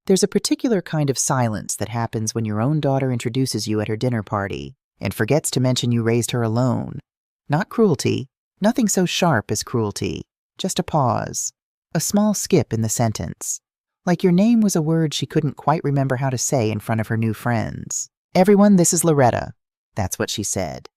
There's a particular kind of silence that happens when your own daughter introduces you at her dinner party and forgets to mention you raised her alone. Not cruelty, nothing so sharp as cruelty, just a pause, a small skip in the sentence. Like your name was a word she couldn't quite remember how to say in front of her new friends. "Everyone, this is Loretta." That's what she said.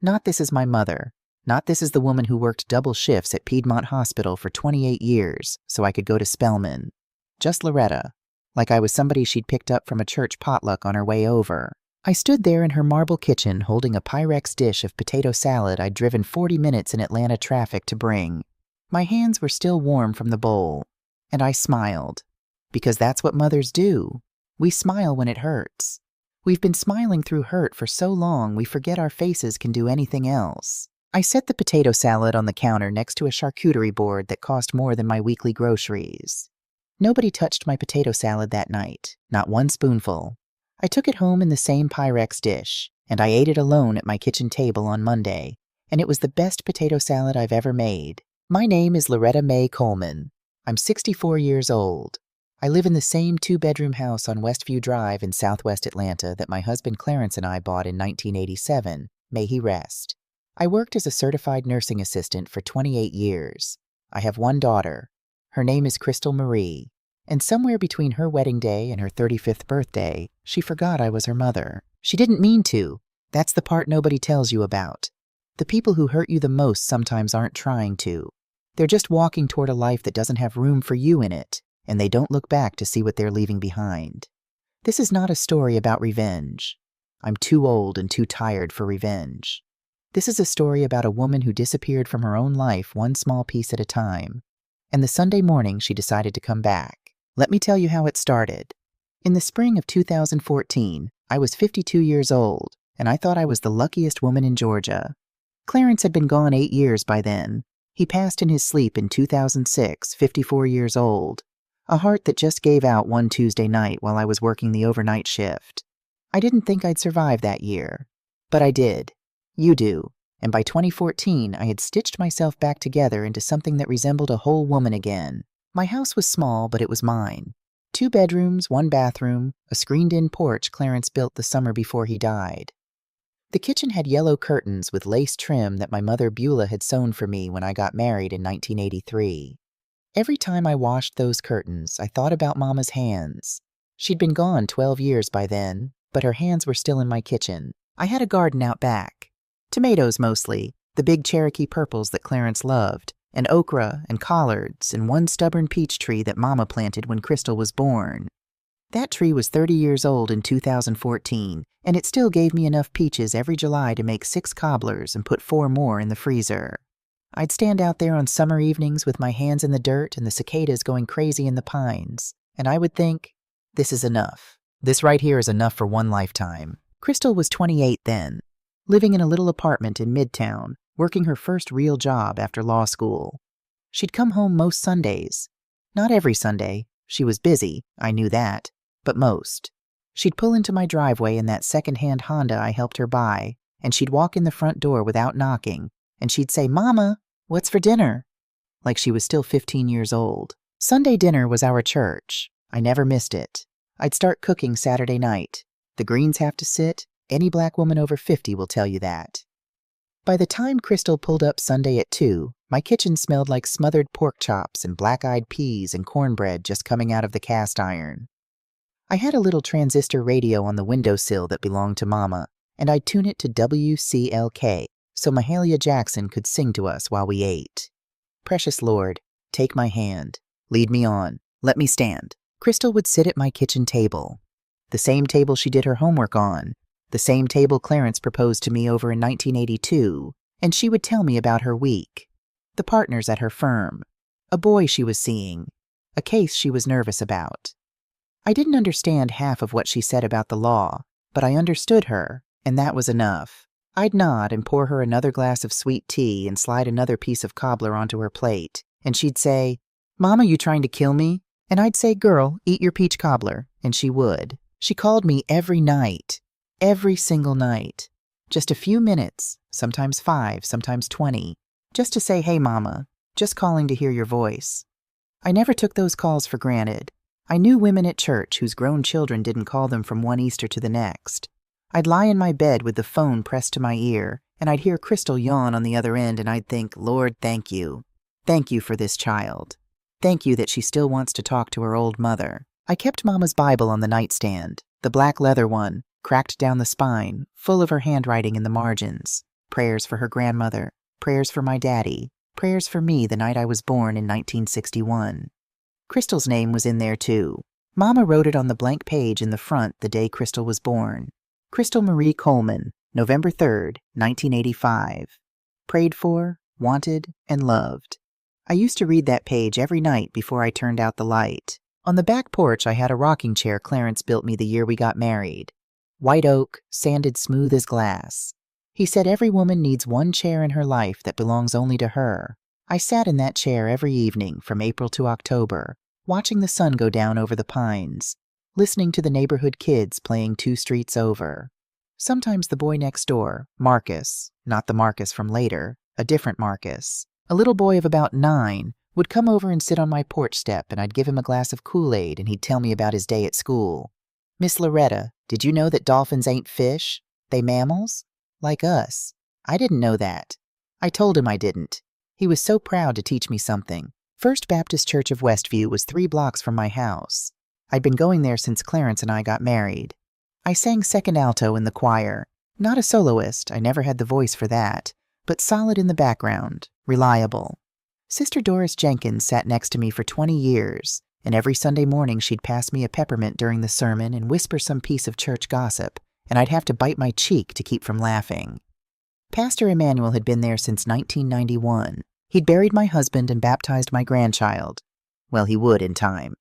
Not "this is my mother." Not "this is the woman who worked double shifts at Piedmont Hospital for 28 years so I could go to Spelman." Just Loretta, like I was somebody she'd picked up from a church potluck on her way over. I stood there in her marble kitchen holding a Pyrex dish of potato salad I'd driven 40 minutes in Atlanta traffic to bring. My hands were still warm from the bowl, and I smiled. Because that's what mothers do. We smile when it hurts. We've been smiling through hurt for so long we forget our faces can do anything else. I set the potato salad on the counter next to a charcuterie board that cost more than my weekly groceries. Nobody touched my potato salad that night, not one spoonful. I took it home in the same Pyrex dish, and I ate it alone at my kitchen table on Monday, and it was the best potato salad I've ever made. My name is Loretta Mae Coleman. I'm 64 years old. I live in the same 2-bedroom house on Westview Drive in southwest Atlanta that my husband Clarence and I bought in 1987, may he rest. I worked as a certified nursing assistant for 28 years. I have one daughter. Her name is Crystal Marie, and somewhere between her wedding day and her 35th birthday, she forgot I was her mother. She didn't mean to. That's the part nobody tells you about. The people who hurt you the most sometimes aren't trying to. They're just walking toward a life that doesn't have room for you in it, and they don't look back to see what they're leaving behind. This is not a story about revenge. I'm too old and too tired for revenge. This is a story about a woman who disappeared from her own life one small piece at a time, and the Sunday morning she decided to come back. Let me tell you how it started. In the spring of 2014, I was 52 years old, and I thought I was the luckiest woman in Georgia. Clarence had been gone 8 years by then. He passed in his sleep in 2006, 54 years old. A heart that just gave out one Tuesday night while I was working the overnight shift. I didn't think I'd survive that year, but I did. You do. And by 2014, I had stitched myself back together into something that resembled a whole woman again. My house was small, but it was mine. 2 bedrooms, 1 bathroom, a screened-in porch Clarence built the summer before he died. The kitchen had yellow curtains with lace trim that my mother Beulah had sewn for me when I got married in 1983. Every time I washed those curtains, I thought about Mama's hands. She'd been gone 12 years by then, but her hands were still in my kitchen. I had a garden out back. Tomatoes mostly, the big Cherokee purples that Clarence loved, and okra and collards, and one stubborn peach tree that Mama planted when Crystal was born. That tree was 30 years old in 2014, and it still gave me enough peaches every July to make 6 cobblers and put 4 more in the freezer. I'd stand out there on summer evenings with my hands in the dirt and the cicadas going crazy in the pines, and I would think, this is enough. This right here is enough for one lifetime. Crystal was 28 then, living in a little apartment in Midtown, working her first real job after law school. She'd come home most Sundays. Not every Sunday. She was busy, I knew that, but most. She'd pull into my driveway in that second-hand Honda I helped her buy, and she'd walk in the front door without knocking, and she'd say, "Mama, what's for dinner?" Like she was still 15 years old. Sunday dinner was our church. I never missed it. I'd start cooking Saturday night. The greens have to sit. Any black woman over 50 will tell you that. By the time Crystal pulled up Sunday at 2, my kitchen smelled like smothered pork chops and black-eyed peas and cornbread just coming out of the cast iron. I had a little transistor radio on the windowsill that belonged to Mama, and I'd tune it to WCLK so Mahalia Jackson could sing to us while we ate. Precious Lord, take my hand. Lead me on. Let me stand. Crystal would sit at my kitchen table. The same table she did her homework on. The same table Clarence proposed to me over in 1982, and she would tell me about her week, the partners at her firm, a boy she was seeing, a case she was nervous about. I didn't understand half of what she said about the law, but I understood her, and that was enough. I'd nod and pour her another glass of sweet tea and slide another piece of cobbler onto her plate, and she'd say, "Mama, you trying to kill me?" And I'd say, "Girl, eat your peach cobbler," and she would. She called me every night. Every single night. Just a few minutes, sometimes 5, sometimes 20, just to say, "Hey, Mama," just calling to hear your voice. I never took those calls for granted. I knew women at church whose grown children didn't call them from one Easter to the next. I'd lie in my bed with the phone pressed to my ear, and I'd hear Crystal yawn on the other end, and I'd think, Lord, thank you. Thank you for this child. Thank you that she still wants to talk to her old mother. I kept Mama's Bible on the nightstand, the black leather one, cracked down the spine, full of her handwriting in the margins. Prayers for her grandmother, prayers for my daddy, prayers for me the night I was born in 1961. Crystal's name was in there too. Mama wrote it on the blank page in the front the day Crystal was born. Crystal Marie Coleman, November 3rd, 1985. Prayed for, wanted, and loved. I used to read that page every night before I turned out the light. On the back porch, I had a rocking chair Clarence built me the year we got married. White oak, sanded smooth as glass. He said every woman needs one chair in her life that belongs only to her. I sat in that chair every evening from April to October, watching the sun go down over the pines, listening to the neighborhood kids playing 2 streets over. Sometimes the boy next door, Marcus, not the Marcus from later, a different Marcus, a little boy of about 9, would come over and sit on my porch step, and I'd give him a glass of Kool-Aid and he'd tell me about his day at school. Miss Loretta, did you know that dolphins ain't fish? They mammals? Like us. I didn't know that. I told him I didn't. He was so proud to teach me something. First Baptist Church of Westview was 3 blocks from my house. I'd been going there since Clarence and I got married. I sang second alto in the choir. Not a soloist, I never had the voice for that, but solid in the background, reliable. Sister Doris Jenkins sat next to me for 20 years, and every Sunday morning she'd pass me a peppermint during the sermon and whisper some piece of church gossip, and I'd have to bite my cheek to keep from laughing. Pastor Emmanuel had been there since 1991. He'd buried my husband and baptized my grandchild. Well, he would in time.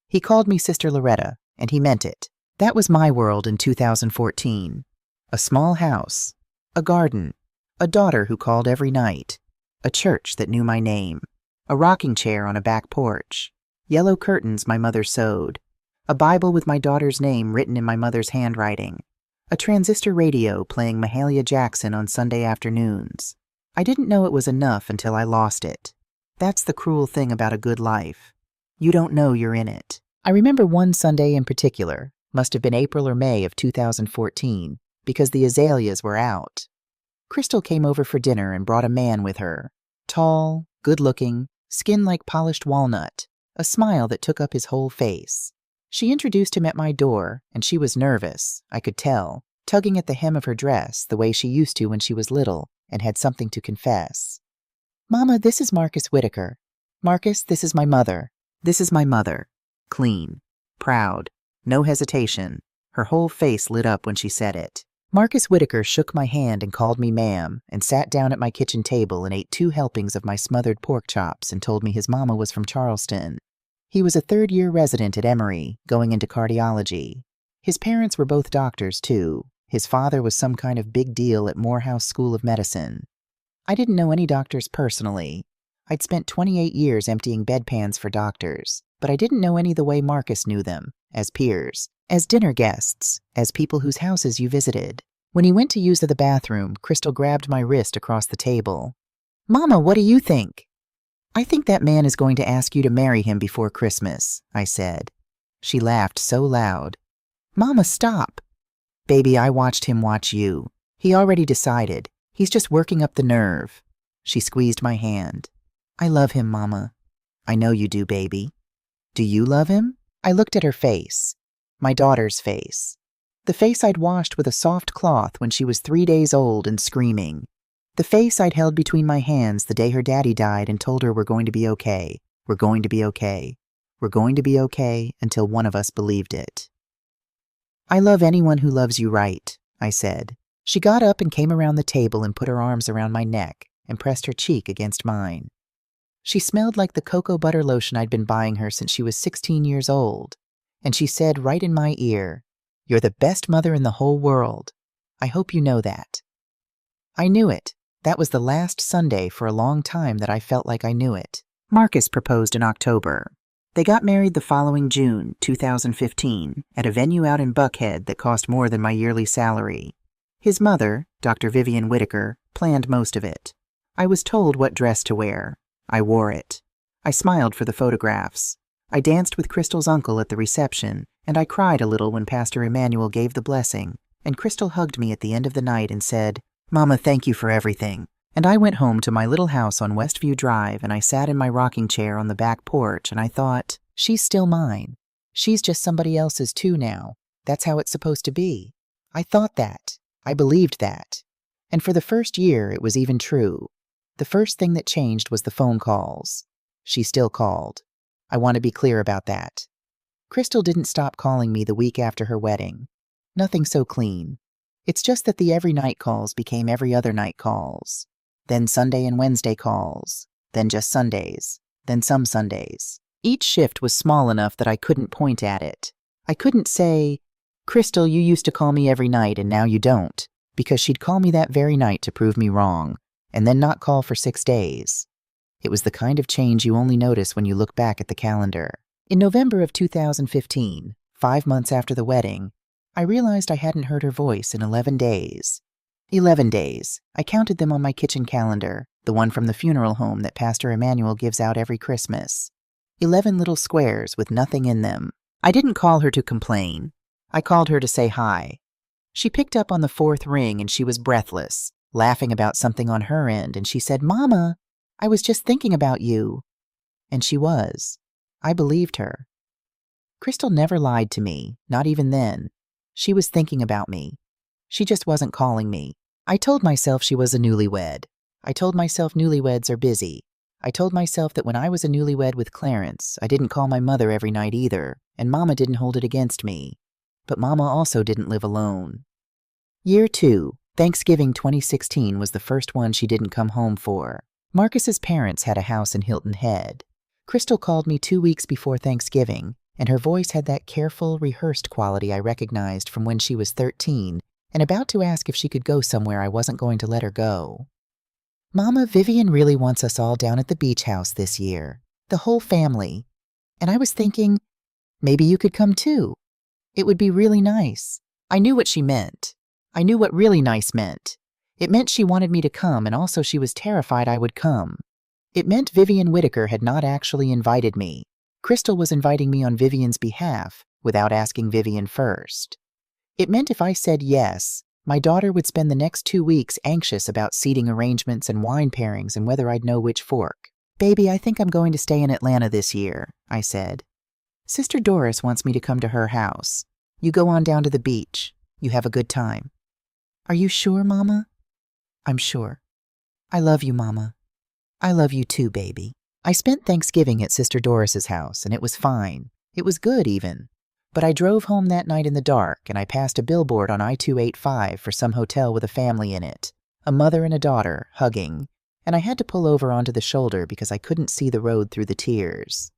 He called me Sister Loretta, and he meant it. That was my world in 2014. A small house, a garden, a daughter who called every night, a church that knew my name, a rocking chair on a back porch, yellow curtains my mother sewed, a Bible with my daughter's name written in my mother's handwriting, a transistor radio playing Mahalia Jackson on Sunday afternoons. I didn't know it was enough until I lost it. That's the cruel thing about a good life. You don't know you're in it. I remember one Sunday in particular, must have been April or May of 2014, because the azaleas were out. Crystal came over for dinner and brought a man with her. Tall, good-looking, skin like polished walnut, a smile that took up his whole face. She introduced him at my door, and she was nervous, I could tell, tugging at the hem of her dress the way she used to when she was little and had something to confess. Mama, this is Marcus Whitaker. Marcus, this is my mother. This is my mother. Clean. Proud. No hesitation. Her whole face lit up when she said it. Marcus Whitaker shook my hand and called me ma'am, and sat down at my kitchen table and ate 2 helpings of my smothered pork chops and told me his mama was from Charleston. He was a 3rd-year resident at Emory, going into cardiology. His parents were both doctors, too. His father was some kind of big deal at Morehouse School of Medicine. I didn't know any doctors personally. I'd spent 28 years emptying bedpans for doctors, but I didn't know any the way Marcus knew them, as peers, as dinner guests, as people whose houses you visited. When he went to use the bathroom, Crystal grabbed my wrist across the table. Mama, what do you think? I think that man is going to ask you to marry him before Christmas, I said. She laughed so loud. Mama, stop. Baby, I watched him watch you. He already decided. He's just working up the nerve. She squeezed my hand. I love him, Mama. I know you do, baby. Do you love him? I looked at her face. My daughter's face. The face I'd washed with a soft cloth when she was 3 days old and screaming. The face I'd held between my hands the day her daddy died and told her we're going to be okay. We're going to be okay. We're going to be okay until one of us believed it. I love anyone who loves you right, I said. She got up and came around the table and put her arms around my neck and pressed her cheek against mine. She smelled like the cocoa butter lotion I'd been buying her since she was 16 years old, and she said right in my ear, "You're the best mother in the whole world. I hope you know that." I knew it. That was the last Sunday for a long time that I felt like I knew it. Marcus proposed in October. They got married the following June, 2015, at a venue out in Buckhead that cost more than my yearly salary. His mother, Dr. Vivian Whitaker, planned most of it. I was told what dress to wear. I wore it. I smiled for the photographs. I danced with Crystal's uncle at the reception, and I cried a little when Pastor Emmanuel gave the blessing, and Crystal hugged me at the end of the night and said, "Mama, thank you for everything." And I went home to my little house on Westview Drive, and I sat in my rocking chair on the back porch, and I thought, she's still mine. She's just somebody else's too now. That's how it's supposed to be. I thought that. I believed that. And for the first year, it was even true. The first thing that changed was the phone calls. She still called. I want to be clear about that. Crystal didn't stop calling me the week after her wedding. Nothing so clean. It's just that the every night calls became every other night calls. Then Sunday and Wednesday calls. Then just Sundays. Then some Sundays. Each shift was small enough that I couldn't point at it. I couldn't say, "Crystal, you used to call me every night and now you don't," because she'd call me that very night to prove me wrong, and then not call for 6 days. It was the kind of change you only notice when you look back at the calendar. In November of 2015, 5 months after the wedding, I realized I hadn't heard her voice in 11 days. 11 days. I counted them on my kitchen calendar, the one from the funeral home that Pastor Emmanuel gives out every Christmas. 11 little squares with nothing in them. I didn't call her to complain. I called her to say hi. She picked up on the 4th ring and she was breathless, laughing about something on her end, and she said, "Mama, I was just thinking about you." And she was. I believed her. Crystal never lied to me, not even then. She was thinking about me. She just wasn't calling me. I told myself she was a newlywed. I told myself newlyweds are busy. I told myself that when I was a newlywed with Clarence, I didn't call my mother every night either, and Mama didn't hold it against me. But Mama also didn't live alone. Year 2, Thanksgiving 2016, was the first one she didn't come home for. Marcus's parents had a house in Hilton Head. Crystal called me 2 weeks before Thanksgiving, and her voice had that careful, rehearsed quality I recognized from when she was 13 and about to ask if she could go somewhere I wasn't going to let her go. "Mama, Vivian really wants us all down at the beach house this year, the whole family. And I was thinking, maybe you could come too. It would be really nice." I knew what she meant. I knew what really nice meant. It meant she wanted me to come, and also she was terrified I would come. It meant Vivian Whitaker had not actually invited me. Crystal was inviting me on Vivian's behalf, without asking Vivian first. It meant if I said yes, my daughter would spend the next 2 weeks anxious about seating arrangements and wine pairings and whether I'd know which fork. "Baby, I think I'm going to stay in Atlanta this year," I said. "Sister Doris wants me to come to her house. You go on down to the beach. You have a good time." "Are you sure, Mama?" "I'm sure. I love you, Mama. I love you too, baby." I spent Thanksgiving at Sister Doris's house, and it was fine. It was good, even. But I drove home that night in the dark, and I passed a billboard on I-285 for some hotel with a family in it, a mother and a daughter, hugging, and I had to pull over onto the shoulder because I couldn't see the road through the tears.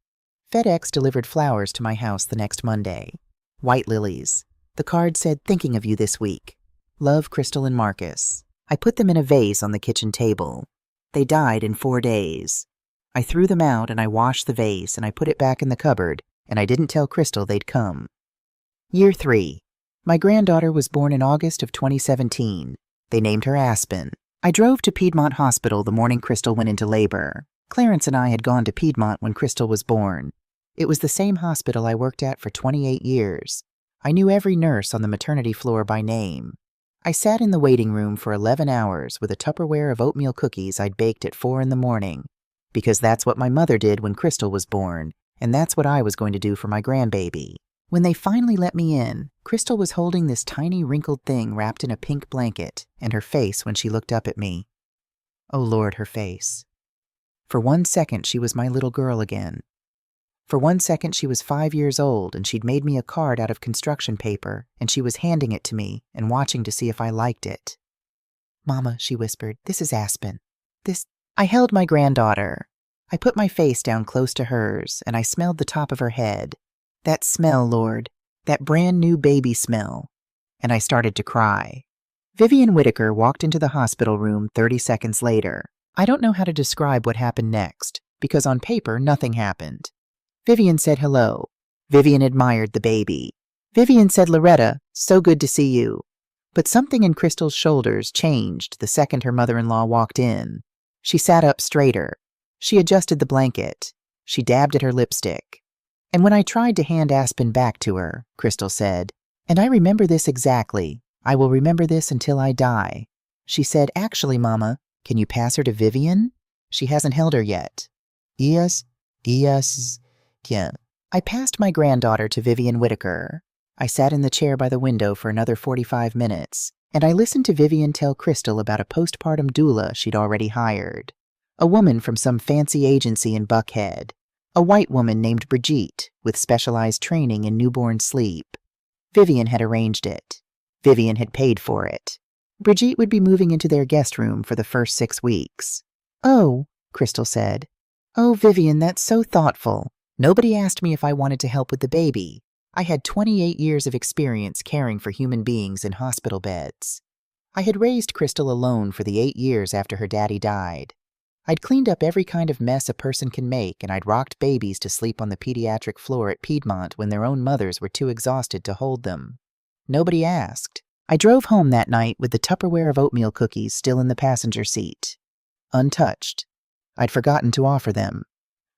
FedEx delivered flowers to my house the next Monday. White lilies. The card said, "Thinking of you this week. Love, Crystal and Marcus." I put them in a vase on the kitchen table. They died in 4 days. I threw them out, and I washed the vase, and I put it back in the cupboard, and I didn't tell Crystal they'd come. Year 3. My granddaughter was born in August of 2017. They named her Aspen. I drove to Piedmont Hospital the morning Crystal went into labor. Clarence and I had gone to Piedmont when Crystal was born. It was the same hospital I worked at for 28 years. I knew every nurse on the maternity floor by name. I sat in the waiting room for 11 hours with a Tupperware of oatmeal cookies I'd baked at 4 in the morning, because that's what my mother did when Crystal was born, and that's what I was going to do for my grandbaby. When they finally let me in, Crystal was holding this tiny wrinkled thing wrapped in a pink blanket, and her face when she looked up at me. Oh Lord, her face. For 1 second, she was my little girl again. For 1 second, she was 5 years old, and she'd made me a card out of construction paper, and she was handing it to me and watching to see if I liked it. "Mama," she whispered, "this is Aspen. This—" I held my granddaughter. I put my face down close to hers, and I smelled the top of her head. That smell, Lord, that brand new baby smell. And I started to cry. Vivian Whitaker walked into the hospital room 30 seconds later. I don't know how to describe what happened next, because on paper, nothing happened. Vivian said hello. Vivian admired the baby. Vivian said, "Loretta, so good to see you." But something in Crystal's shoulders changed the second her mother-in-law walked in. She sat up straighter. She adjusted the blanket. She dabbed at her lipstick. And when I tried to hand Aspen back to her, Crystal said, "And I remember this exactly. I will remember this until I die." She said, "Actually, Mama, can you pass her to Vivian? She hasn't held her yet." Yes, yeah. I passed my granddaughter to Vivian Whitaker. I sat in the chair by the window for another 45 minutes, and I listened to Vivian tell Crystal about a postpartum doula she'd already hired. A woman from some fancy agency in Buckhead. A white woman named Brigitte with specialized training in newborn sleep. Vivian had arranged it. Vivian had paid for it. Brigitte would be moving into their guest room for the first 6 weeks. "Oh," Crystal said. "Oh, Vivian, that's so thoughtful. Nobody asked me if I wanted to help with the baby. I had 28 years of experience caring for human beings in hospital beds. I had raised Crystal alone for the 8 years after her daddy died. I'd cleaned up every kind of mess a person can make, and I'd rocked babies to sleep on the pediatric floor at Piedmont when their own mothers were too exhausted to hold them. Nobody asked. I drove home that night with the Tupperware of oatmeal cookies still in the passenger seat. Untouched. I'd forgotten to offer them.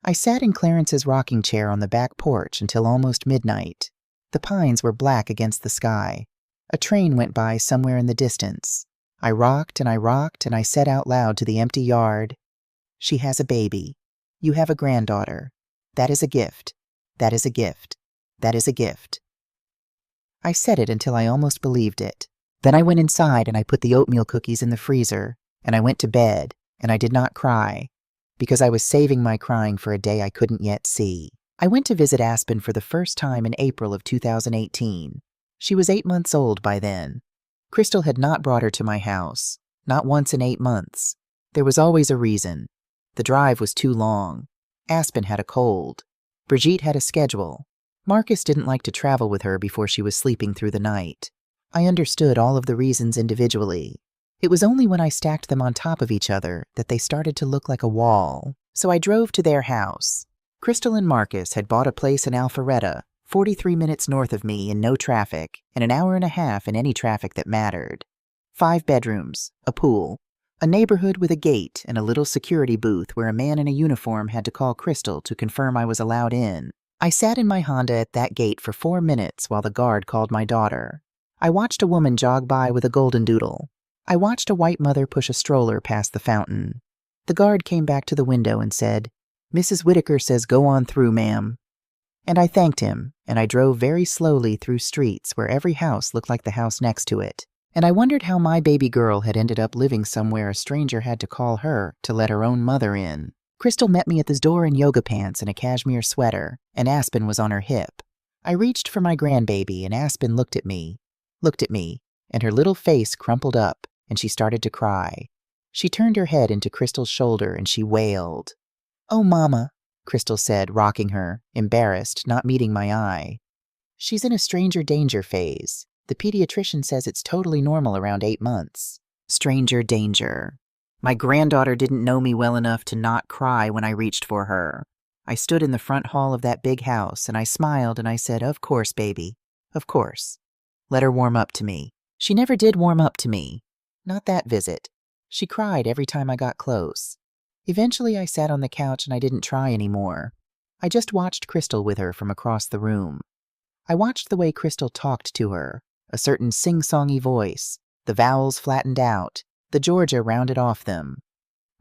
I sat in Clarence's rocking chair on the back porch until almost midnight. The pines were black against the sky. A train went by somewhere in the distance. I rocked and I said out loud to the empty yard, "She has a baby. You have a granddaughter. That is a gift. That is a gift. That is a gift." I said it until I almost believed it. Then I went inside and I put the oatmeal cookies in the freezer, and I went to bed, and I did not cry, because I was saving my crying for a day I couldn't yet see. I went to visit Aspen for the first time in April of 2018. She was 8 months old by then. Crystal had not brought her to my house, not once in 8 months. There was always a reason. The drive was too long. Aspen had a cold. Brigitte had a schedule. Marcus didn't like to travel with her before she was sleeping through the night. I understood all of the reasons individually. It was only when I stacked them on top of each other that they started to look like a wall. So I drove to their house. Crystal and Marcus had bought a place in Loretta, 43 minutes north of me in no traffic, and an hour and a half in any traffic that mattered. 5 bedrooms, a pool, a neighborhood with a gate and a little security booth where a man in a uniform had to call Crystal to confirm I was allowed in. I sat in my Honda at that gate for 4 minutes while the guard called my daughter. I watched a woman jog by with a golden doodle. I watched a white mother push a stroller past the fountain. The guard came back to the window and said, "Mrs. Whitaker says go on through, ma'am." And I thanked him, and I drove very slowly through streets where every house looked like the house next to it. And I wondered how my baby girl had ended up living somewhere a stranger had to call her to let her own mother in. Crystal met me at the door in yoga pants and a cashmere sweater, and Aspen was on her hip. I reached for my grandbaby, and Aspen looked at me, and her little face crumpled up, and she started to cry. She turned her head into Crystal's shoulder, and she wailed. "Oh, Mama," Crystal said, rocking her, embarrassed, not meeting my eye. "She's in a stranger danger phase. The pediatrician says it's totally normal around 8 months. Stranger danger. My granddaughter didn't know me well enough to not cry when I reached for her. I stood in the front hall of that big house, and I smiled and I said, 'Of course, baby. Of course. Let her warm up to me.' She never did warm up to me. Not that visit. She cried every time I got close. Eventually I sat on the couch and I didn't try anymore. I just watched Crystal with her from across the room. I watched the way Crystal talked to her, a certain sing-songy voice, the vowels flattened out, the Georgia rounded off them.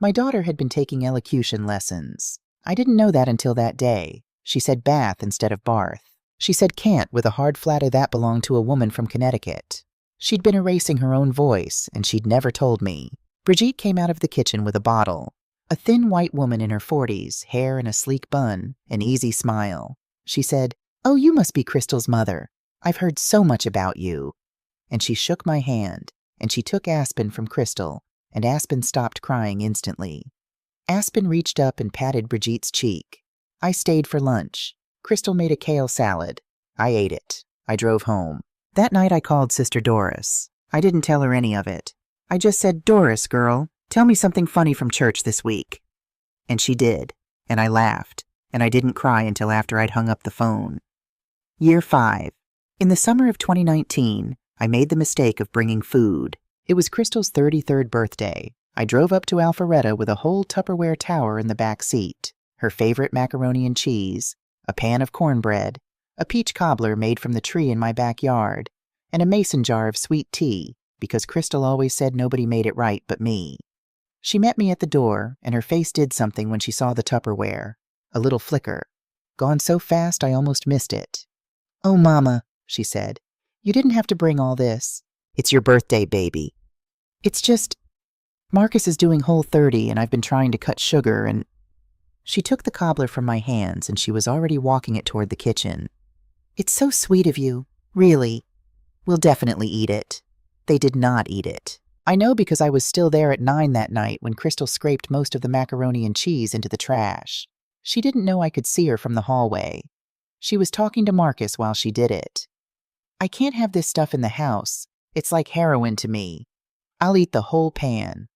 My daughter had been taking elocution lessons. I didn't know that until that day. She said bath instead of barth. She said can't with a hard flatter that belonged to a woman from Connecticut. She'd been erasing her own voice, and she'd never told me. Brigitte came out of the kitchen with a bottle. A thin white woman in her 40s, hair in a sleek bun, an easy smile. She said, "Oh, you must be Crystal's mother. I've heard so much about you." And she shook my hand, and she took Aspen from Crystal, and Aspen stopped crying instantly. Aspen reached up and patted Brigitte's cheek. I stayed for lunch. Crystal made a kale salad. I ate it. I drove home. That night I called Sister Doris. I didn't tell her any of it. I just said, "Doris, girl, tell me something funny from church this week." And she did, and I laughed, and I didn't cry until after I'd hung up the phone. Year 5. In the summer of 2019, I made the mistake of bringing food. It was Crystal's 33rd birthday. I drove up to Loretta with a whole Tupperware tower in the back seat, her favorite macaroni and cheese, a pan of cornbread, a peach cobbler made from the tree in my backyard, and a mason jar of sweet tea, because Crystal always said nobody made it right but me. She met me at the door, and her face did something when she saw the Tupperware. A little flicker. Gone so fast I almost missed it. "Oh, Mama," she said, "you didn't have to bring all this." "It's your birthday, baby." "It's just, Marcus is doing Whole30, and I've been trying to cut sugar, and—" She took the cobbler from my hands, and she was already walking it toward the kitchen. "It's so sweet of you, really. We'll definitely eat it." They did not eat it. I know because I was still there at 9 that night when Crystal scraped most of the macaroni and cheese into the trash. She didn't know I could see her from the hallway. She was talking to Marcus while she did it. "I can't have this stuff in the house. It's like heroin to me. I'll eat the whole pan."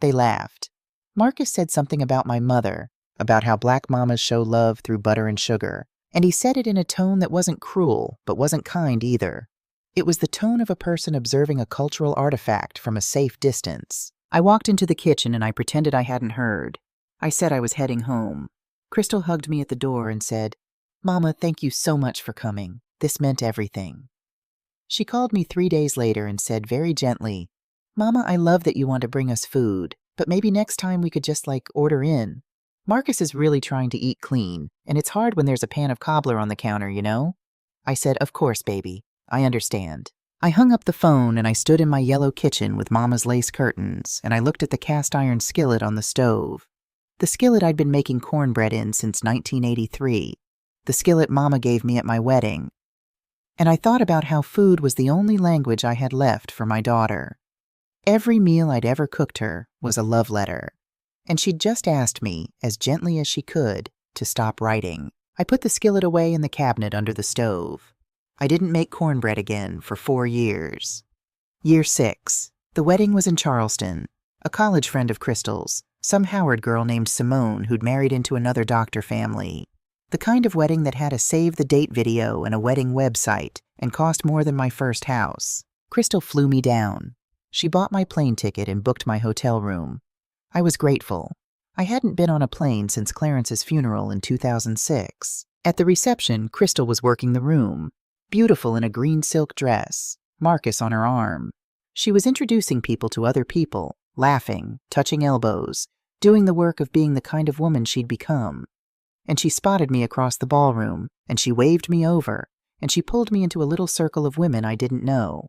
They laughed. Marcus said something about my mother, about how black mamas show love through butter and sugar, and he said it in a tone that wasn't cruel, but wasn't kind either. It was the tone of a person observing a cultural artifact from a safe distance. I walked into the kitchen and I pretended I hadn't heard. I said I was heading home. Crystal hugged me at the door and said, "Mama, thank you so much for coming. This meant everything." She called me 3 days later and said very gently, "Mama, I love that you want to bring us food, but maybe next time we could just, order in. Marcus is really trying to eat clean, and it's hard when there's a pan of cobbler on the counter, you know?" I said, "Of course, baby. I understand." I hung up the phone and I stood in my yellow kitchen with Mama's lace curtains, and I looked at the cast iron skillet on the stove. The skillet I'd been making cornbread in since 1983. The skillet Mama gave me at my wedding. And I thought about how food was the only language I had left for my daughter. Every meal I'd ever cooked her was a love letter. And she'd just asked me, as gently as she could, to stop writing. I put the skillet away in the cabinet under the stove. I didn't make cornbread again for 4 years. Year 6. The wedding was in Charleston. A college friend of Crystal's, some Howard girl named Simone who'd married into another doctor family. The kind of wedding that had a save-the-date video and a wedding website and cost more than my first house. Crystal flew me down. She bought my plane ticket and booked my hotel room. I was grateful. I hadn't been on a plane since Clarence's funeral in 2006. At the reception, Crystal was working the room, beautiful in a green silk dress, Marcus on her arm. She was introducing people to other people, laughing, touching elbows, doing the work of being the kind of woman she'd become. And she spotted me across the ballroom, and she waved me over, and she pulled me into a little circle of women I didn't know.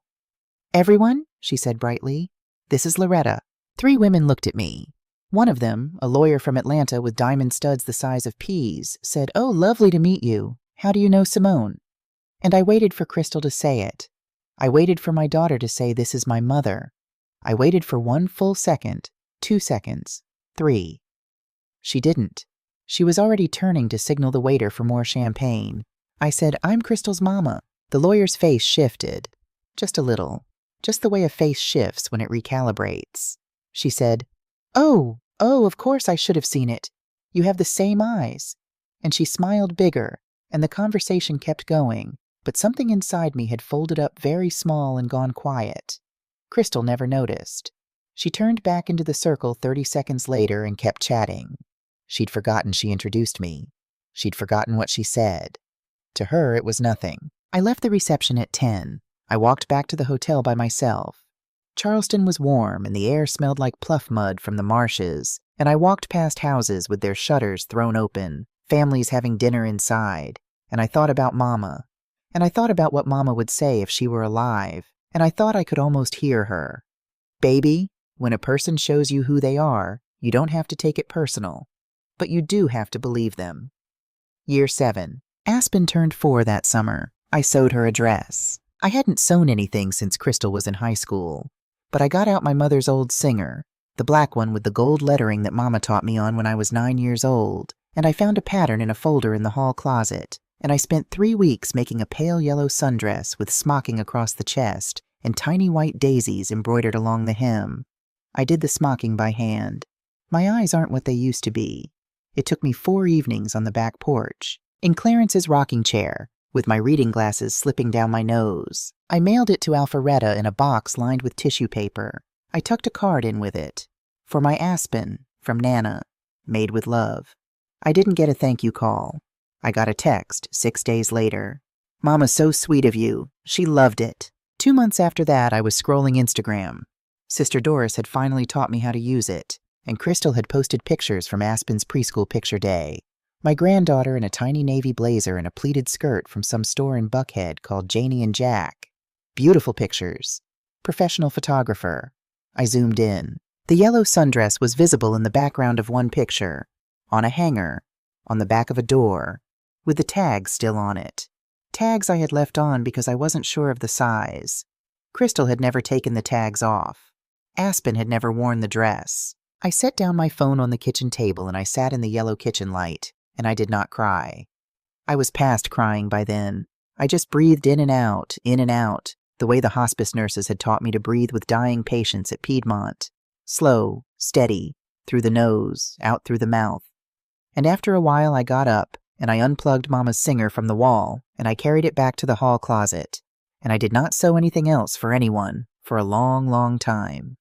"Everyone," she said brightly, "this is Loretta." 3 women looked at me. One of them, a lawyer from Atlanta with diamond studs the size of peas, said, "Oh, lovely to meet you. How do you know Simone?" And I waited for Crystal to say it. I waited for my daughter to say, "This is my mother." I waited for 1 full second, 2 seconds, 3. She didn't. She was already turning to signal the waiter for more champagne. I said, "I'm Crystal's mama." The lawyer's face shifted. Just a little. Just the way a face shifts when it recalibrates. She said, Oh, of course I should have seen it. You have the same eyes." And she smiled bigger, and the conversation kept going, but something inside me had folded up very small and gone quiet. Crystal never noticed. She turned back into the circle 30 seconds later and kept chatting. She'd forgotten she introduced me. She'd forgotten what she said. To her, it was nothing. I left the reception at 10. I walked back to the hotel by myself. Charleston was warm, and the air smelled like pluff mud from the marshes, and I walked past houses with their shutters thrown open, families having dinner inside, and I thought about Mama. And I thought about what Mama would say if she were alive, and I thought I could almost hear her. "Baby, when a person shows you who they are, you don't have to take it personal, but you do have to believe them." Year 7. Aspen turned 4 that summer. I sewed her a dress. I hadn't sewn anything since Crystal was in high school, but I got out my mother's old Singer, the black one with the gold lettering that Mama taught me on when I was 9 years old, and I found a pattern in a folder in the hall closet, and I spent 3 weeks making a pale yellow sundress with smocking across the chest and tiny white daisies embroidered along the hem. I did the smocking by hand. My eyes aren't what they used to be. It took me 4 evenings on the back porch, in Clarence's rocking chair, with my reading glasses slipping down my nose. I mailed it to Alpharetta in a box lined with tissue paper. I tucked a card in with it. "For my Aspen, from Nana, made with love." I didn't get a thank you call. I got a text 6 days later. "Mama's so sweet of you. She loved it." 2 months after that, I was scrolling Instagram. Sister Doris had finally taught me how to use it, and Crystal had posted pictures from Aspen's preschool picture day. My granddaughter in a tiny navy blazer and a pleated skirt from some store in Buckhead called Janie and Jack. Beautiful pictures. Professional photographer. I zoomed in. The yellow sundress was visible in the background of one picture, on a hanger, on the back of a door, with the tags still on it. Tags I had left on because I wasn't sure of the size. Crystal had never taken the tags off. Aspen had never worn the dress. I set down my phone on the kitchen table and I sat in the yellow kitchen light, and I did not cry. I was past crying by then. I just breathed in and out, the way the hospice nurses had taught me to breathe with dying patients at Piedmont. Slow, steady, through the nose, out through the mouth. And after a while I got up, and I unplugged Mama's singer from the wall, and I carried it back to the hall closet. And I did not sew anything else for anyone for a long, long time.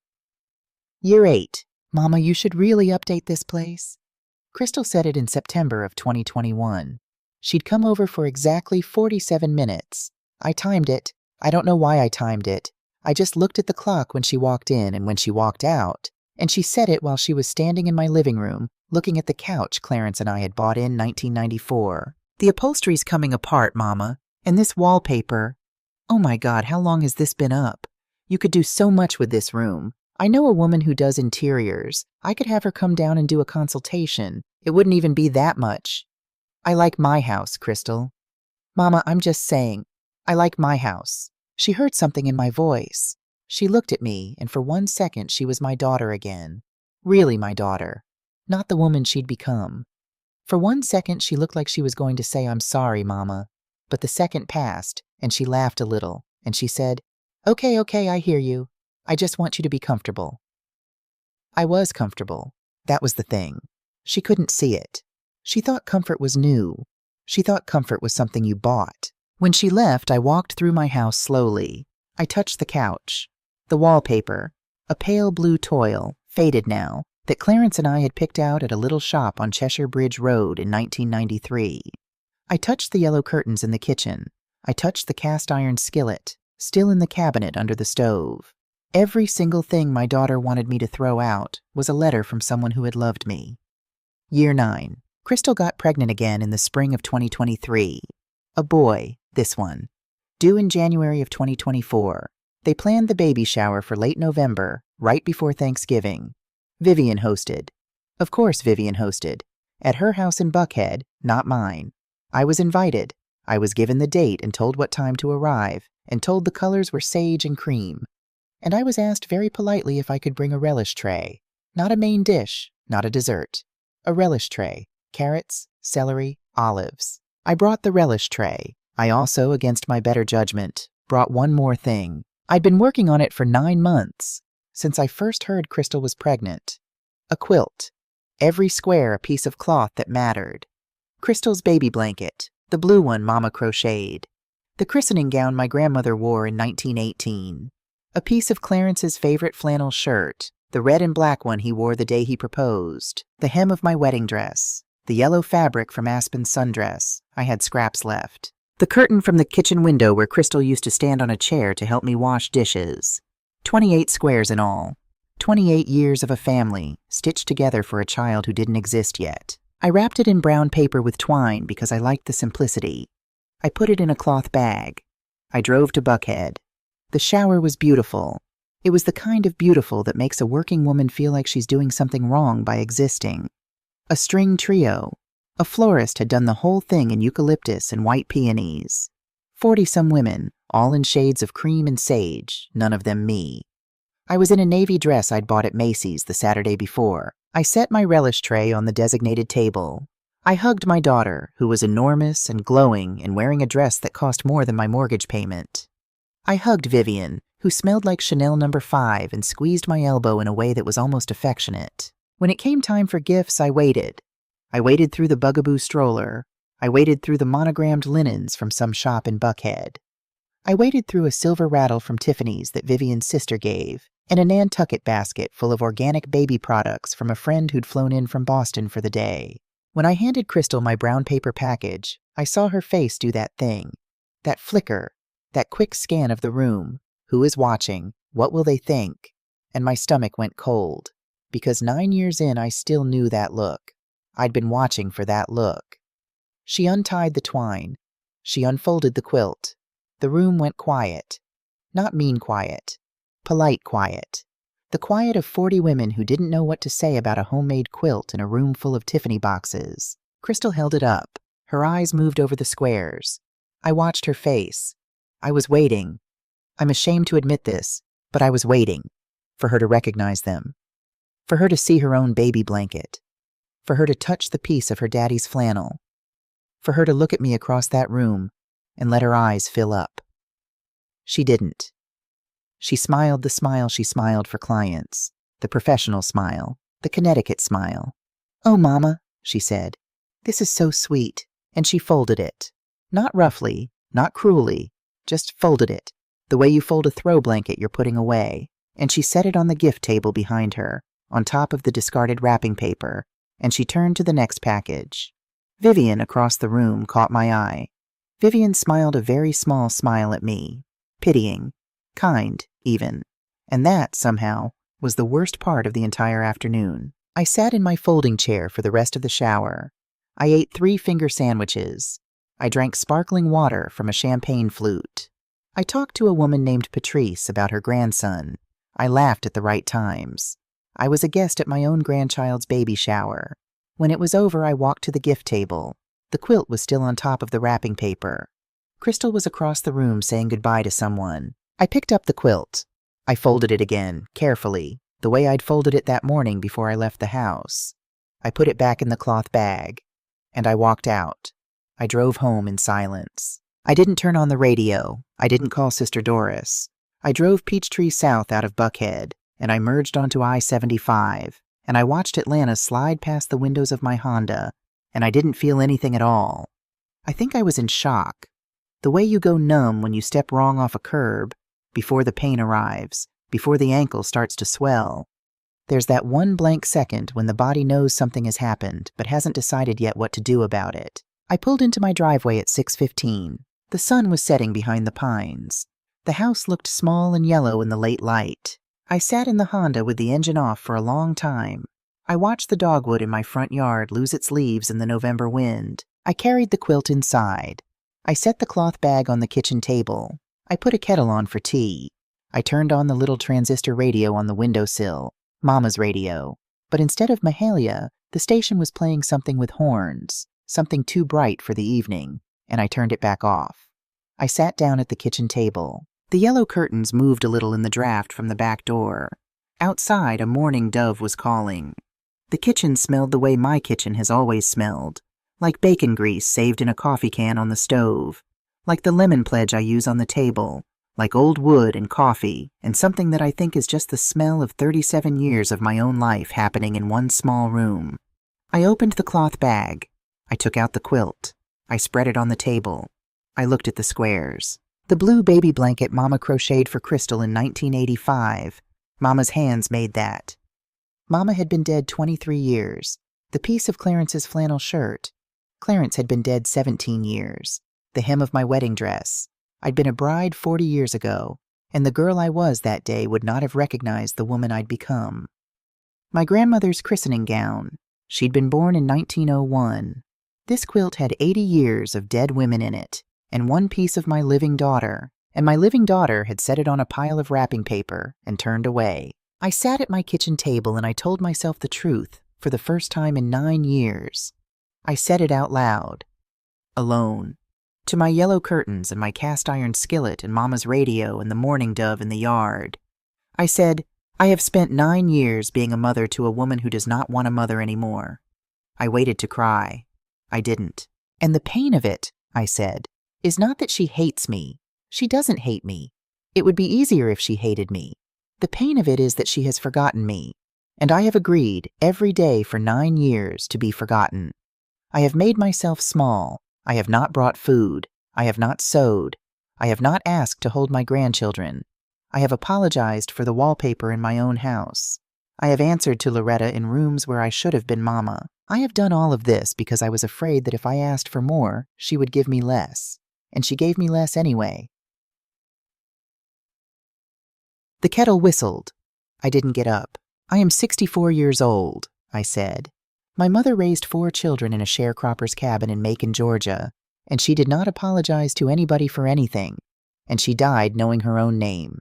Year 8. "Mama, you should really update this place." Crystal said it in September of 2021. She'd come over for exactly 47 minutes. I timed it. I don't know why I timed it. I just looked at the clock when she walked in and when she walked out, and she said it while she was standing in my living room, looking at the couch Clarence and I had bought in 1994. "The upholstery's coming apart, Mama, and this wallpaper. Oh my God, how long has this been up? You could do so much with this room. I know a woman who does interiors. I could have her come down and do a consultation. It wouldn't even be that much. I like my house, Crystal. Mama, I'm just saying, I like my house." She heard something in my voice. She looked at me, and for 1 second she was my daughter again. Really my daughter, not the woman she'd become. For 1 second she looked like she was going to say, "I'm sorry, Mama." But the second passed, and she laughed a little, and she said, Okay, I hear you. I just want you to be comfortable." I was comfortable. That was the thing. She couldn't see it. She thought comfort was new. She thought comfort was something you bought. When she left, I walked through my house slowly. I touched the couch, the wallpaper, a pale blue toil, faded now, that Clarence and I had picked out at a little shop on Cheshire Bridge Road in 1993. I touched the yellow curtains in the kitchen. I touched the cast iron skillet, still in the cabinet under the stove. Every single thing my daughter wanted me to throw out was a letter from someone who had loved me. Year 9. Crystal got pregnant again in the spring of 2023. A boy, this one. Due in January of 2024. They planned the baby shower for late November, right before Thanksgiving. Vivian hosted. Of course Vivian hosted. At her house in Buckhead, not mine. I was invited. I was given the date and told what time to arrive, and told the colors were sage and cream. And I was asked very politely if I could bring a relish tray. Not a main dish, not a dessert. A relish tray. Carrots, celery, olives. I brought the relish tray. I also, against my better judgment, brought one more thing. I'd been working on it for 9 months, since I first heard Crystal was pregnant. A quilt. Every square a piece of cloth that mattered. Crystal's baby blanket, the blue one Mama crocheted. The christening gown my grandmother wore in 1918. A piece of Clarence's favorite flannel shirt, the red and black one he wore the day he proposed. The hem of my wedding dress. The yellow fabric from Aspen's sundress. I had scraps left. The curtain from the kitchen window where Crystal used to stand on a chair to help me wash dishes. 28 squares in all. 28 years of a family, stitched together for a child who didn't exist yet. I wrapped it in brown paper with twine because I liked the simplicity. I put it in a cloth bag. I drove to Buckhead. The shower was beautiful. It was the kind of beautiful that makes a working woman feel like she's doing something wrong by existing. A string trio. A florist had done the whole thing in eucalyptus and white peonies. 40-some women, all in shades of cream and sage, none of them me. I was in a navy dress I'd bought at Macy's the Saturday before. I set my relish tray on the designated table. I hugged my daughter, who was enormous and glowing and wearing a dress that cost more than my mortgage payment. I hugged Vivian, who smelled like Chanel No. 5 and squeezed my elbow in a way that was almost affectionate. When it came time for gifts, I waited. I waded through the bugaboo stroller. I waded through the monogrammed linens from some shop in Buckhead. I waded through a silver rattle from Tiffany's that Vivian's sister gave, and a Nantucket basket full of organic baby products from a friend who'd flown in from Boston for the day. When I handed Crystal my brown paper package, I saw her face do that thing. That flicker, that quick scan of the room. Who is watching? What will they think? And my stomach went cold, because 9 years in I still knew that look. I'd been watching for that look. She untied the twine. She unfolded the quilt. The room went quiet. Not mean quiet. Polite quiet. The quiet of 40 women who didn't know what to say about a homemade quilt in a room full of Tiffany boxes. Crystal held it up. Her eyes moved over the squares. I watched her face. I was waiting. I'm ashamed to admit this, but I was waiting for her to recognize them. For her to see her own baby blanket. For her to touch the piece of her daddy's flannel. For her to look at me across that room and let her eyes fill up. She didn't. She smiled the smile she smiled for clients, the professional smile, the Connecticut smile. "Oh, Mama," she said, "this is so sweet." And she folded it. Not roughly, not cruelly, just folded it, the way you fold a throw blanket you're putting away. And she set it on the gift table behind her, on top of the discarded wrapping paper, and she turned to the next package. Vivian, across the room, caught my eye. Vivian smiled a very small smile at me, pitying, kind, even. And that, somehow, was the worst part of the entire afternoon. I sat in my folding chair for the rest of the shower. I ate 3 finger sandwiches. I drank sparkling water from a champagne flute. I talked to a woman named Patrice about her grandson. I laughed at the right times. I was a guest at my own grandchild's baby shower. When it was over, I walked to the gift table. The quilt was still on top of the wrapping paper. Crystal was across the room saying goodbye to someone. I picked up the quilt. I folded it again, carefully, the way I'd folded it that morning before I left the house. I put it back in the cloth bag, and I walked out. I drove home in silence. I didn't turn on the radio. I didn't call Sister Doris. I drove Peachtree South out of Buckhead, and I merged onto I-75, and I watched Atlanta slide past the windows of my Honda, and I didn't feel anything at all. I think I was in shock. The way you go numb when you step wrong off a curb, before the pain arrives, before the ankle starts to swell. There's that one blank second when the body knows something has happened, but hasn't decided yet what to do about it. I pulled into my driveway at 6:15. The sun was setting behind the pines. The house looked small and yellow in the late light. I sat in the Honda with the engine off for a long time. I watched the dogwood in my front yard lose its leaves in the November wind. I carried the quilt inside. I set the cloth bag on the kitchen table. I put a kettle on for tea. I turned on the little transistor radio on the windowsill, Mama's radio. But instead of Mahalia, the station was playing something with horns, something too bright for the evening, and I turned it back off. I sat down at the kitchen table. The yellow curtains moved a little in the draft from the back door. Outside, a mourning dove was calling. The kitchen smelled the way my kitchen has always smelled, like bacon grease saved in a coffee can on the stove, like the lemon pledge I use on the table, like old wood and coffee, and something that I think is just the smell of 37 years of my own life happening in one small room. I opened the cloth bag. I took out the quilt. I spread it on the table. I looked at the squares. The blue baby blanket Mama crocheted for Crystal in 1985. Mama's hands made that. Mama had been dead 23 years. The piece of Clarence's flannel shirt. Clarence had been dead 17 years. The hem of my wedding dress. I'd been a bride 40 years ago, and the girl I was that day would not have recognized the woman I'd become. My grandmother's christening gown. She'd been born in 1901. This quilt had 80 years of dead women in it, and one piece of my living daughter, and my living daughter had set it on a pile of wrapping paper and turned away. I sat at my kitchen table and I told myself the truth for the first time in 9 years. I said it out loud. Alone. To my yellow curtains and my cast-iron skillet and Mama's radio and the mourning dove in the yard. I said, I have spent 9 years being a mother to a woman who does not want a mother anymore. I waited to cry. I didn't. And the pain of it, I said, is not that she hates me. She doesn't hate me. It would be easier if she hated me. The pain of it is that she has forgotten me, and I have agreed every day for 9 years to be forgotten. I have made myself small. I have not brought food. I have not sewed. I have not asked to hold my grandchildren. I have apologized for the wallpaper in my own house. I have answered to Loretta in rooms where I should have been Mama. I have done all of this because I was afraid that if I asked for more, she would give me less. And she gave me less anyway. The kettle whistled. I didn't get up. I am 64 years old, I said. My mother raised 4 children in a sharecropper's cabin in Macon, Georgia, and she did not apologize to anybody for anything, and she died knowing her own name.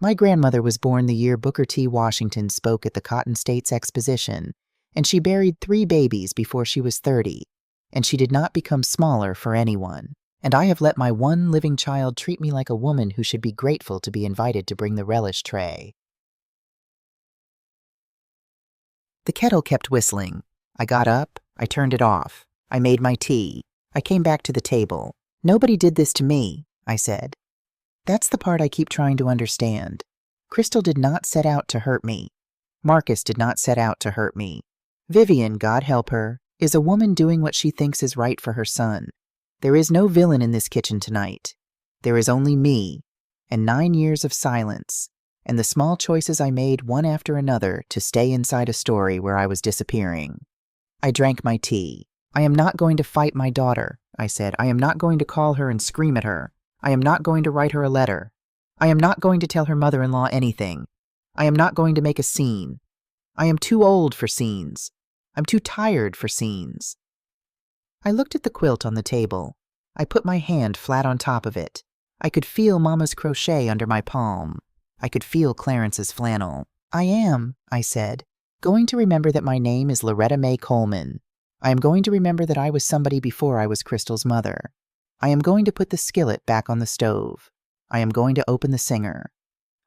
My grandmother was born the year Booker T. Washington spoke at the Cotton States Exposition, and she buried 3 babies before she was 30, and she did not become smaller for anyone. And I have let my one living child treat me like a woman who should be grateful to be invited to bring the relish tray. The kettle kept whistling. I got up, I turned it off. I made my tea. I came back to the table. Nobody did this to me, I said. That's the part I keep trying to understand. Crystal did not set out to hurt me. Marcus did not set out to hurt me. Vivian, God help her, is a woman doing what she thinks is right for her son. There is no villain in this kitchen tonight. There is only me, and 9 years of silence, and the small choices I made one after another to stay inside a story where I was disappearing. I drank my tea. I am not going to fight my daughter, I said. I am not going to call her and scream at her. I am not going to write her a letter. I am not going to tell her mother-in-law anything. I am not going to make a scene. I am too old for scenes. I'm too tired for scenes. I looked at the quilt on the table. I put my hand flat on top of it. I could feel Mama's crochet under my palm. I could feel Clarence's flannel. I am, I said, going to remember that my name is Loretta Mae Coleman. I am going to remember that I was somebody before I was Crystal's mother. I am going to put the skillet back on the stove. I am going to open the singer.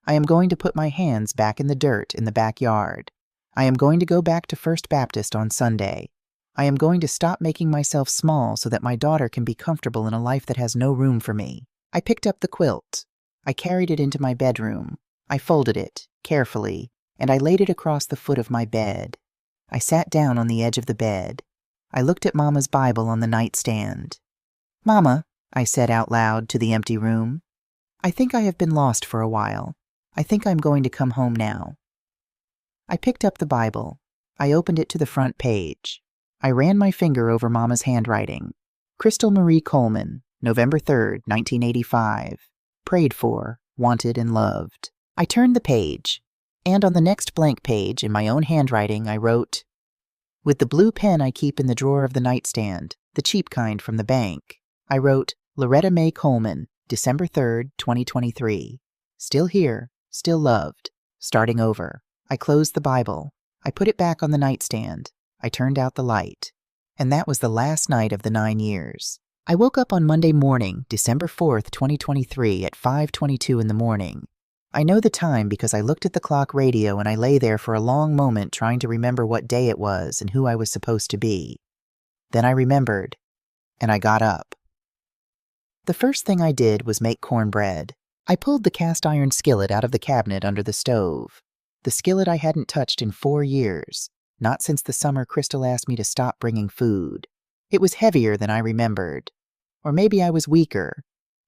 I am going to put my hands back in the dirt in the backyard. I am going to go back to First Baptist on Sunday. I am going to stop making myself small so that my daughter can be comfortable in a life that has no room for me. I picked up the quilt. I carried it into my bedroom. I folded it, carefully, and I laid it across the foot of my bed. I sat down on the edge of the bed. I looked at Mama's Bible on the nightstand. Mama, I said out loud to the empty room, I think I have been lost for a while. I think I'm going to come home now. I picked up the Bible. I opened it to the front page. I ran my finger over Mama's handwriting. Crystal Marie Coleman, November 3rd, 1985. Prayed for, wanted, and loved. I turned the page, and on the next blank page, in my own handwriting, I wrote, with the blue pen I keep in the drawer of the nightstand, the cheap kind from the bank, I wrote, Loretta Mae Coleman, December 3rd, 2023. Still here, still loved, starting over. I closed the Bible. I put it back on the nightstand. I turned out the light. And that was the last night of the 9 years. I woke up on Monday morning, December 4th, 2023 at 5:22 in the morning. I know the time because I looked at the clock radio and I lay there for a long moment trying to remember what day it was and who I was supposed to be. Then I remembered, and I got up. The first thing I did was make cornbread. I pulled the cast iron skillet out of the cabinet under the stove. The skillet I hadn't touched in 4 years, not since the summer Crystal asked me to stop bringing food. It was heavier than I remembered. Or maybe I was weaker.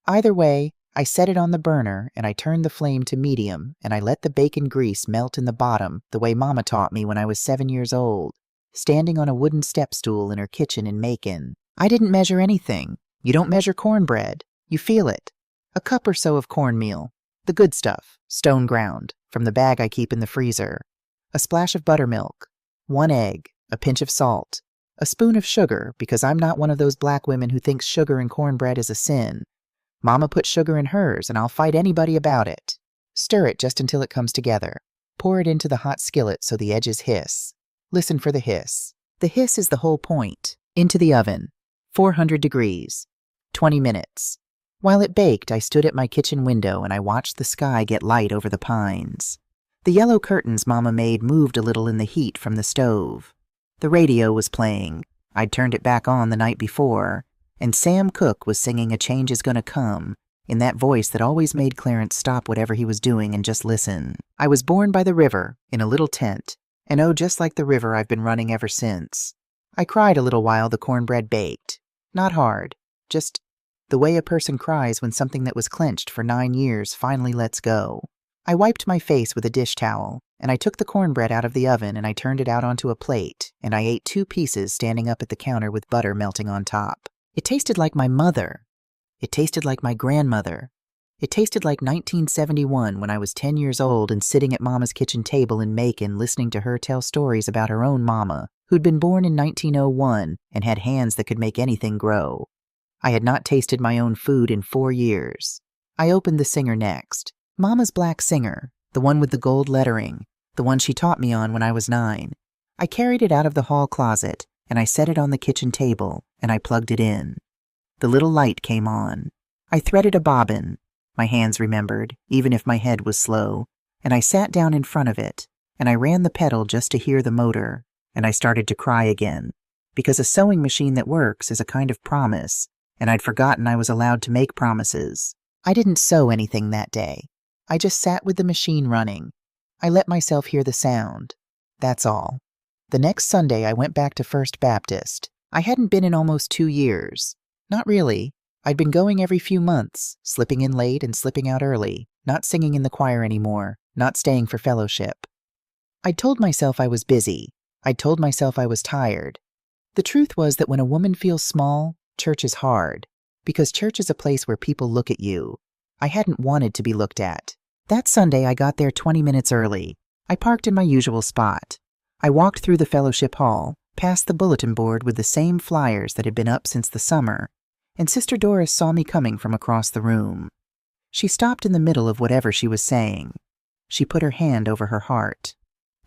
Either way, I set it on the burner and I turned the flame to medium and I let the bacon grease melt in the bottom the way Mama taught me when I was 7 years old, standing on a wooden step stool in her kitchen in Macon. I didn't measure anything. You don't measure cornbread. You feel it. A cup or so of cornmeal, the good stuff, stone ground, from the bag I keep in the freezer. A splash of buttermilk, 1 egg, a pinch of salt, a spoon of sugar because I'm not one of those black women who thinks sugar in cornbread is a sin. Mama put sugar in hers and I'll fight anybody about it. Stir it just until it comes together. Pour it into the hot skillet so the edges hiss. Listen for the hiss. The hiss is the whole point. Into the oven. 400 degrees. 20 minutes. While it baked, I stood at my kitchen window and I watched the sky get light over the pines. The yellow curtains Mama made moved a little in the heat from the stove. The radio was playing. I'd turned it back on the night before, and Sam Cooke was singing A Change Is Gonna Come in that voice that always made Clarence stop whatever he was doing and just listen. I was born by the river in a little tent, and oh, just like the river I've been running ever since. I cried a little while the cornbread baked. Not hard, just the way a person cries when something that was clenched for 9 years finally lets go. I wiped my face with a dish towel, and I took the cornbread out of the oven and I turned it out onto a plate, and I ate 2 pieces standing up at the counter with butter melting on top. It tasted like my mother. It tasted like my grandmother. It tasted like 1971 when I was 10 years old and sitting at Mama's kitchen table in Macon listening to her tell stories about her own mama, who'd been born in 1901 and had hands that could make anything grow. I had not tasted my own food in 4 years. I opened the Singer next. Mama's black Singer, the one with the gold lettering, the one she taught me on when I was 9. I carried it out of the hall closet, and I set it on the kitchen table, and I plugged it in. The little light came on. I threaded a bobbin. My hands remembered, even if my head was slow, and I sat down in front of it, and I ran the pedal just to hear the motor, and I started to cry again, because a sewing machine that works is a kind of promise, and I'd forgotten I was allowed to make promises. I didn't sew anything that day. I just sat with the machine running. I let myself hear the sound. That's all. The next Sunday I went back to First Baptist. I hadn't been in almost 2 years. Not really. I'd been going every few months, slipping in late and slipping out early, not singing in the choir anymore, not staying for fellowship. I'd told myself I was busy. I'd told myself I was tired. The truth was that when a woman feels small, church is hard, because church is a place where people look at you. I hadn't wanted to be looked at. That Sunday I got there 20 minutes early. I parked in my usual spot. I walked through the fellowship hall, past the bulletin board with the same flyers that had been up since the summer, and Sister Doris saw me coming from across the room. She stopped in the middle of whatever she was saying. She put her hand over her heart,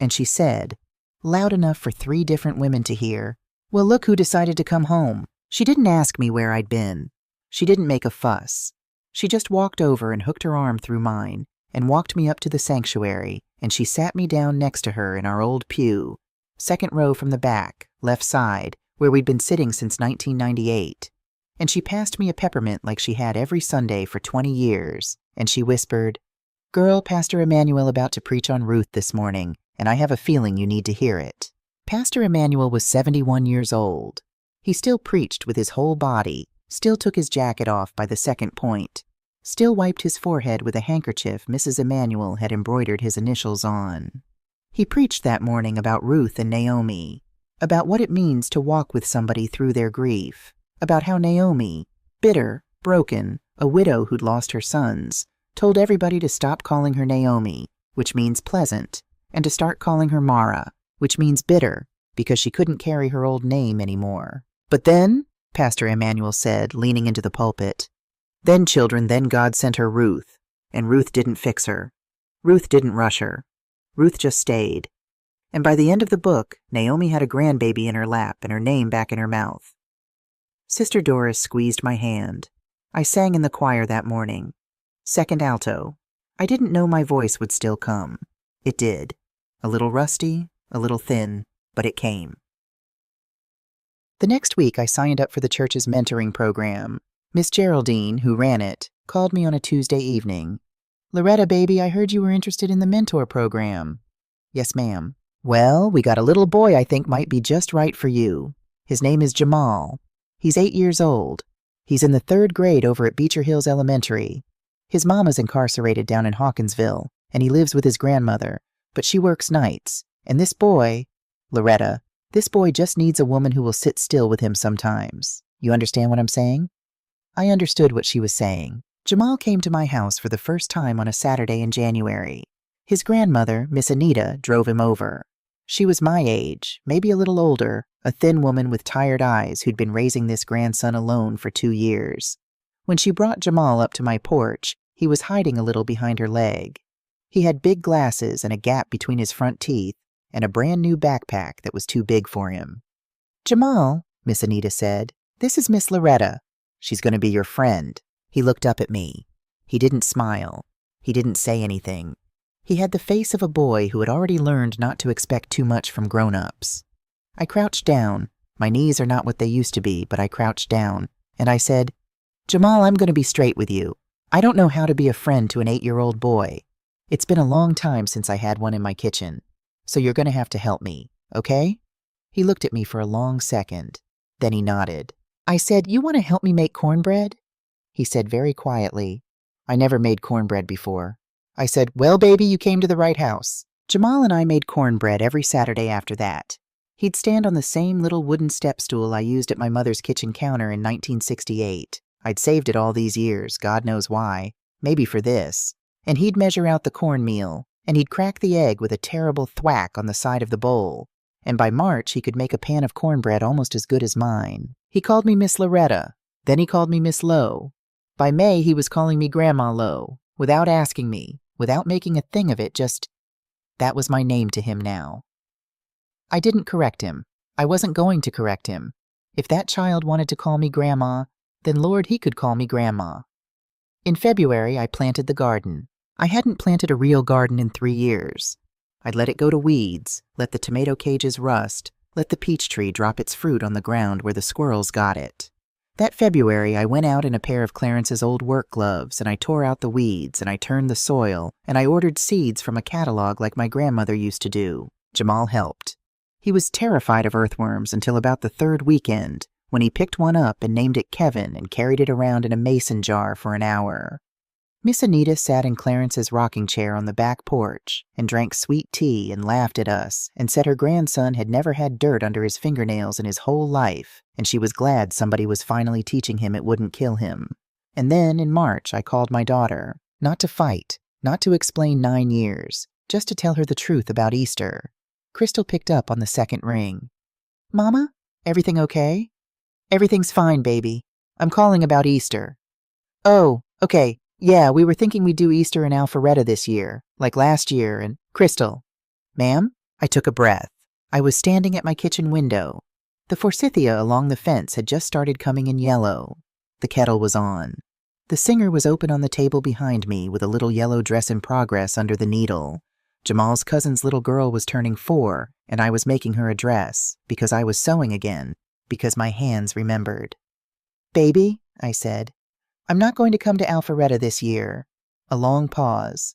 and she said, loud enough for 3 different women to hear, "Well, look who decided to come home." She didn't ask me where I'd been. She didn't make a fuss. She just walked over and hooked her arm through mine and walked me up to the sanctuary, and she sat me down next to her in our old pew, 2nd row from the back, left side, where we'd been sitting since 1998. And she passed me a peppermint like she had every Sunday for 20 years, and she whispered, "Girl, Pastor Emmanuel about to preach on Ruth this morning, and I have a feeling you need to hear it." Pastor Emmanuel was 71 years old. He still preached with his whole body, still took his jacket off by the 2nd point, still wiped his forehead with a handkerchief Mrs. Emmanuel had embroidered his initials on. He preached that morning about Ruth and Naomi, about what it means to walk with somebody through their grief, about how Naomi, bitter, broken, a widow who'd lost her sons, told everybody to stop calling her Naomi, which means pleasant, and to start calling her Mara, which means bitter, because she couldn't carry her old name anymore. But then, Pastor Emmanuel said, leaning into the pulpit, then, children, then God sent her Ruth, and Ruth didn't fix her. Ruth didn't rush her. Ruth just stayed. And by the end of the book, Naomi had a grandbaby in her lap and her name back in her mouth. Sister Doris squeezed my hand. I sang in the choir that morning. 2nd alto. I didn't know my voice would still come. It did. A little rusty, a little thin, but it came. The next week I signed up for the church's mentoring program. Miss Geraldine, who ran it, called me on a Tuesday evening. "Loretta, baby, I heard you were interested in the mentor program." "Yes, ma'am." "Well, we got a little boy I think might be just right for you. His name is Jamal. He's 8 years old. He's in the 3rd grade over at Beecher Hills Elementary. His mama's incarcerated down in Hawkinsville, and he lives with his grandmother, but she works nights. And this boy, Loretta, this boy just needs a woman who will sit still with him sometimes. You understand what I'm saying?" I understood what she was saying. Jamal came to my house for the first time on a Saturday in January. His grandmother, Miss Anita, drove him over. She was my age, maybe a little older, a thin woman with tired eyes who'd been raising this grandson alone for 2 years. When she brought Jamal up to my porch, he was hiding a little behind her leg. He had big glasses and a gap between his front teeth and a brand new backpack that was too big for him. "Jamal," Miss Anita said, "this is Miss Loretta. She's going to be your friend." He looked up at me. He didn't smile. He didn't say anything. He had the face of a boy who had already learned not to expect too much from grown-ups. I crouched down. My knees are not what they used to be, but I crouched down, and I said, "Jamal, I'm going to be straight with you. I don't know how to be a friend to an 8-year-old boy. It's been a long time since I had one in my kitchen, so you're going to have to help me, okay?" He looked at me for a long second. Then he nodded. I said, "You want to help me make cornbread?" He said very quietly, "I never made cornbread before." I said, "Well, baby, you came to the right house." Jamal and I made cornbread every Saturday after that. He'd stand on the same little wooden step stool I used at my mother's kitchen counter in 1968. I'd saved it all these years, God knows why, maybe for this. And he'd measure out the cornmeal, and he'd crack the egg with a terrible thwack on the side of the bowl. And by March, he could make a pan of cornbread almost as good as mine. He called me Miss Loretta. Then he called me Miss Lowe. By May, he was calling me Grandma Lowe, without asking me, without making a thing of it, just, that was my name to him now. I didn't correct him. I wasn't going to correct him. If that child wanted to call me Grandma, then Lord, he could call me Grandma. In February, I planted the garden. I hadn't planted a real garden in 3 years. I'd let it go to weeds, let the tomato cages rust, let the peach tree drop its fruit on the ground where the squirrels got it. That February, I went out in a pair of Clarence's old work gloves, and I tore out the weeds, and I turned the soil, and I ordered seeds from a catalog like my grandmother used to do. Jamal helped. He was terrified of earthworms until about the 3rd weekend, when he picked one up and named it Kevin and carried it around in a mason jar for an hour. Miss Anita sat in Clarence's rocking chair on the back porch and drank sweet tea and laughed at us and said her grandson had never had dirt under his fingernails in his whole life, and she was glad somebody was finally teaching him it wouldn't kill him. And then, in March, I called my daughter, not to fight, not to explain 9 years, just to tell her the truth about Easter. Crystal picked up on the 2nd ring. "Mama, everything okay?" "Everything's fine, baby. I'm calling about Easter." "Oh, okay. Yeah, we were thinking we'd do Easter in Alpharetta this year, like last year, and—" "Crystal." "Ma'am?" I took a breath. I was standing at my kitchen window. The forsythia along the fence had just started coming in yellow. The kettle was on. The singer was open on the table behind me with a little yellow dress in progress under the needle. Jamal's cousin's little girl was turning 4, and I was making her a dress, because I was sewing again, because my hands remembered. "Baby," I said, "I'm not going to come to Alpharetta this year." A long pause.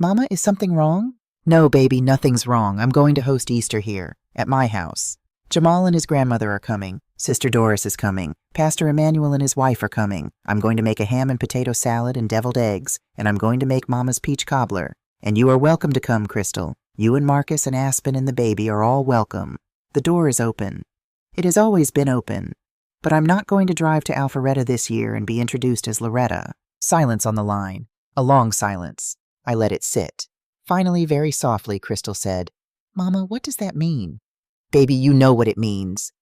"Mama, is something wrong?" "No, baby, nothing's wrong. I'm going to host Easter here, at my house. Jamal and his grandmother are coming. Sister Doris is coming. Pastor Emmanuel and his wife are coming. I'm going to make a ham and potato salad and deviled eggs, and I'm going to make Mama's peach cobbler. And you are welcome to come, Crystal. You and Marcus and Aspen and the baby are all welcome. The door is open. It has always been open. But I'm not going to drive to Alpharetta this year and be introduced as Loretta." Silence on the line. A long silence. I let it sit. Finally, very softly, Crystal said, "Mama, what does that mean?" "Baby, you know what it means."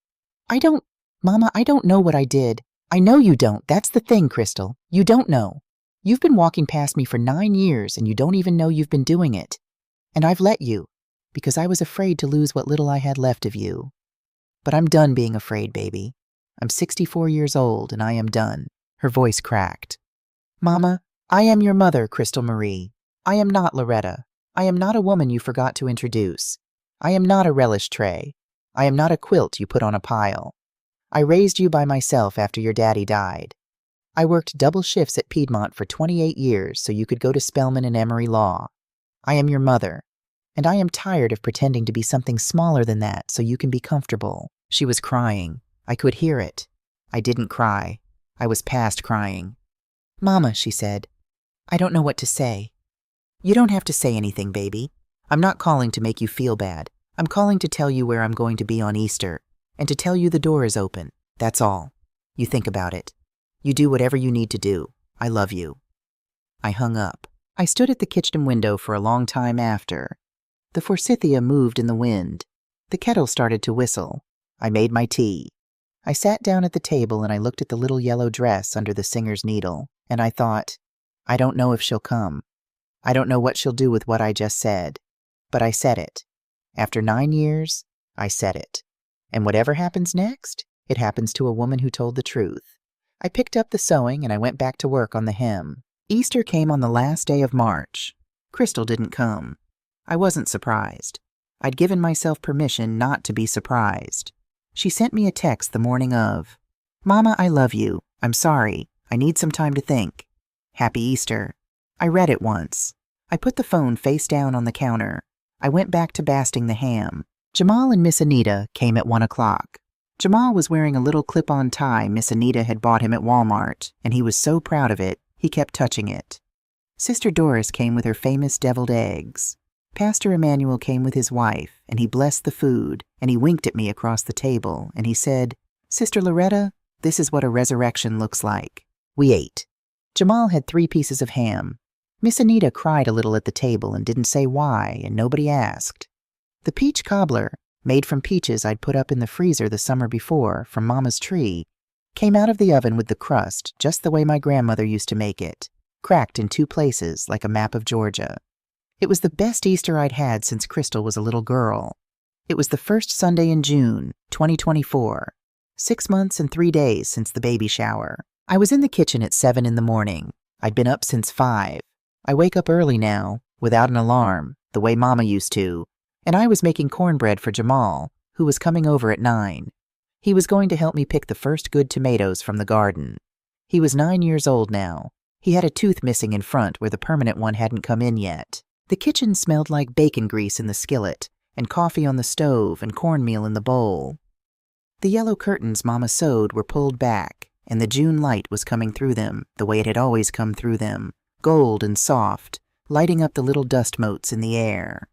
Mama, I don't know what I did. I know you don't. That's the thing, Crystal. You don't know. You've been walking past me for 9 years, and you don't even know you've been doing it. And I've let you, because I was afraid to lose what little I had left of you. But I'm done being afraid, baby. I'm 64 years old, and I am done." Her voice cracked. "Mama, I am your mother, Crystal Marie. I am not Loretta. I am not a woman you forgot to introduce. I am not a relish tray. I am not a quilt you put on a pile. I raised you by myself after your daddy died. I worked double shifts at Piedmont for 28 years so you could go to Spelman and Emory Law. I am your mother, and I am tired of pretending to be something smaller than that so you can be comfortable." She was crying. I could hear it. I didn't cry. I was past crying. "Mama," she said, "I don't know what to say." "You don't have to say anything, baby. I'm not calling to make you feel bad. I'm calling to tell you where I'm going to be on Easter, and to tell you the door is open. That's all. You think about it. You do whatever you need to do. I love you." I hung up. I stood at the kitchen window for a long time after. The forsythia moved in the wind. The kettle started to whistle. I made my tea. I sat down at the table and I looked at the little yellow dress under the singer's needle, and I thought, I don't know if she'll come. I don't know what she'll do with what I just said. But I said it. After 9 years, I said it. And whatever happens next, it happens to a woman who told the truth. I picked up the sewing and I went back to work on the hem. Easter came on the last day of March. Crystal didn't come. I wasn't surprised. I'd given myself permission not to be surprised. She sent me a text the morning of, "Mama, I love you. I'm sorry. I need some time to think. Happy Easter." I read it once. I put the phone face down on the counter. I went back to basting the ham. Jamal and Miss Anita came at 1 o'clock. Jamal was wearing a little clip-on tie Miss Anita had bought him at Walmart, and he was so proud of it, he kept touching it. Sister Doris came with her famous deviled eggs. Pastor Emmanuel came with his wife, and he blessed the food, and he winked at me across the table, and he said, "Sister Loretta, this is what a resurrection looks like." We ate. Jamal had 3 pieces of ham. Miss Anita cried a little at the table and didn't say why, and nobody asked. The peach cobbler, made from peaches I'd put up in the freezer the summer before from Mama's tree, came out of the oven with the crust just the way my grandmother used to make it, cracked in 2 places like a map of Georgia. It was the best Easter I'd had since Crystal was a little girl. It was the first Sunday in June, 2024, 6 months and 3 days since the baby shower. I was in the kitchen at 7 in the morning. I'd been up since 5. I wake up early now, without an alarm, the way Mama used to, and I was making cornbread for Jamal, who was coming over at 9. He was going to help me pick the first good tomatoes from the garden. He was 9 years old now. He had a tooth missing in front where the permanent one hadn't come in yet. The kitchen smelled like bacon grease in the skillet, and coffee on the stove, and cornmeal in the bowl. The yellow curtains Mama sewed were pulled back, and the June light was coming through them the way it had always come through them, gold and soft, lighting up the little dust motes in the air.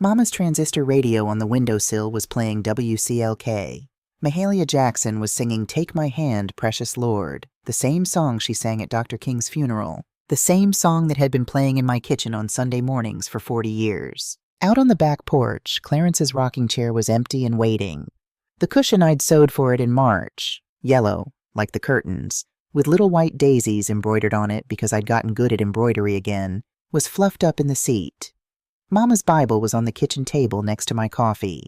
Mama's transistor radio on the windowsill was playing WCLK. Mahalia Jackson was singing "Take My Hand, Precious Lord," the same song she sang at Dr. King's funeral, the same song that had been playing in my kitchen on Sunday mornings for 40 years. Out on the back porch, Clarence's rocking chair was empty and waiting. The cushion I'd sewed for it in March, yellow, like the curtains, with little white daisies embroidered on it because I'd gotten good at embroidery again, was fluffed up in the seat. Mama's Bible was on the kitchen table next to my coffee,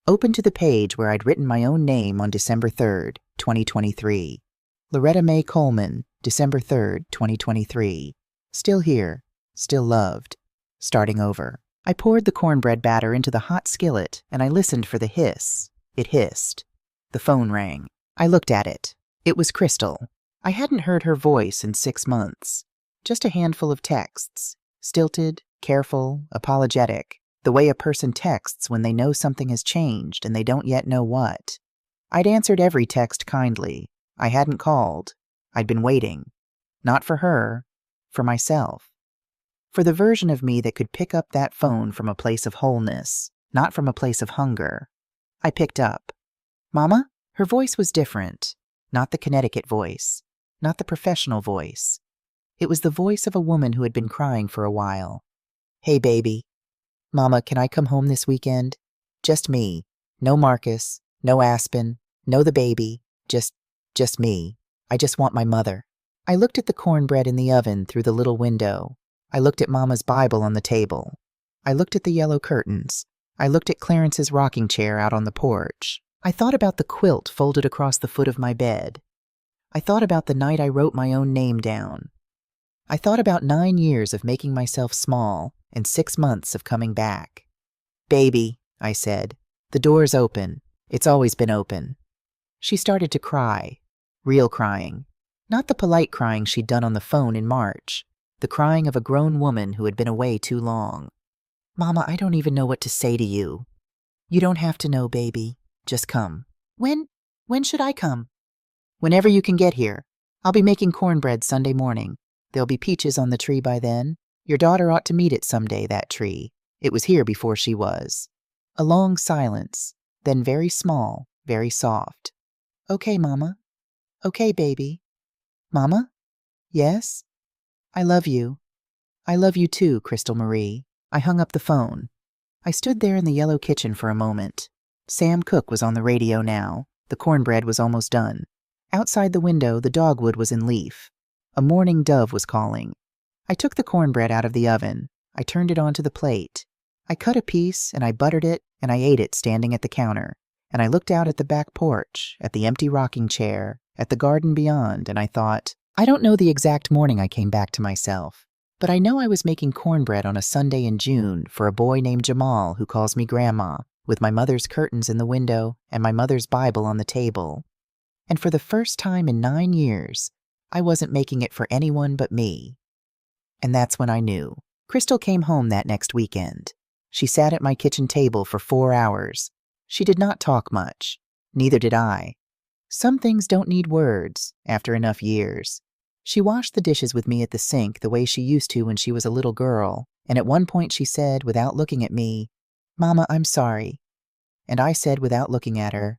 open to the page where I'd written my own name on December 3rd, 2023. Loretta Mae Coleman, December 3rd, 2023. Still here, still loved, starting over. I poured the cornbread batter into the hot skillet, and I listened for the hiss. It hissed. The phone rang. I looked at it. It was Crystal. I hadn't heard her voice in 6 months. Just a handful of texts. Stilted, careful, apologetic. The way a person texts when they know something has changed and they don't yet know what. I'd answered every text kindly. I hadn't called. I'd been waiting. Not for her. For myself. For the version of me that could pick up that phone from a place of wholeness, not from a place of hunger. I picked up. "Mama?" Her voice was different. Not the Connecticut voice. Not the professional voice. It was the voice of a woman who had been crying for a while. "Hey, baby. Mama, can I come home this weekend? Just me. No Marcus. No Aspen. No the baby. Just me. I just want my mother." I looked at the cornbread in the oven through the little window. I looked at Mama's Bible on the table. I looked at the yellow curtains. I looked at Clarence's rocking chair out on the porch. I thought about the quilt folded across the foot of my bed. I thought about the night I wrote my own name down. I thought about 9 years of making myself small and 6 months of coming back. "Baby," I said, "the door's open. It's always been open." She started to cry. Real crying. Not the polite crying she'd done on the phone in March. The crying of a grown woman who had been away too long. "Mama, I don't even know what to say to you." "You don't have to know, baby. Just come." When should I come?" "Whenever you can get here. I'll be making cornbread Sunday morning. There'll be peaches on the tree by then. Your daughter ought to meet it someday, that tree. It was here before she was." A long silence, then very small, very soft. "Okay, Mama. Okay, baby." "Mama?" "Yes?" "I love you." "I love you too, Crystal Marie." I hung up the phone. I stood there in the yellow kitchen for a moment. Sam Cooke was on the radio now. The cornbread was almost done. Outside the window, the dogwood was in leaf. A mourning dove was calling. I took the cornbread out of the oven. I turned it onto the plate. I cut a piece, and I buttered it, and I ate it standing at the counter. And I looked out at the back porch, at the empty rocking chair, at the garden beyond, and I thought, I don't know the exact morning I came back to myself, but I know I was making cornbread on a Sunday in June for a boy named Jamal who calls me Grandma, with my mother's curtains in the window and my mother's Bible on the table. And for the first time in 9 years, I wasn't making it for anyone but me. And that's when I knew. Crystal came home that next weekend. She sat at my kitchen table for 4 hours. She did not talk much. Neither did I. Some things don't need words after enough years. She washed the dishes with me at the sink the way she used to when she was a little girl, and at one point she said, without looking at me, "Mama, I'm sorry." And I said, without looking at her,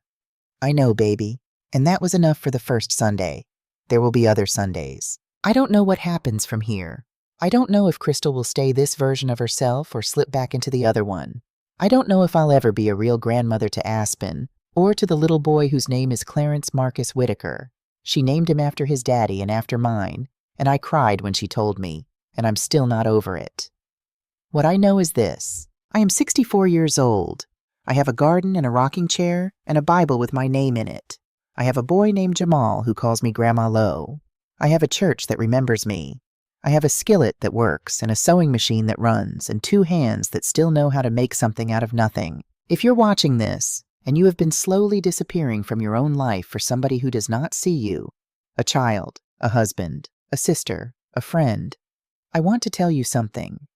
"I know, baby." And that was enough for the first Sunday. There will be other Sundays. I don't know what happens from here. I don't know if Crystal will stay this version of herself or slip back into the other one. I don't know if I'll ever be a real grandmother to Aspen, or to the little boy whose name is Clarence Marcus Whitaker. She named him after his daddy and after mine, and I cried when she told me, and I'm still not over it. What I know is this. I am 64 years old. I have a garden and a rocking chair and a Bible with my name in it. I have a boy named Jamal who calls me Grandma Lowe. I have a church that remembers me. I have a skillet that works and a sewing machine that runs and 2 hands that still know how to make something out of nothing. If you're watching this and you have been slowly disappearing from your own life for somebody who does not see you, a child, a husband, a sister, a friend, I want to tell you something.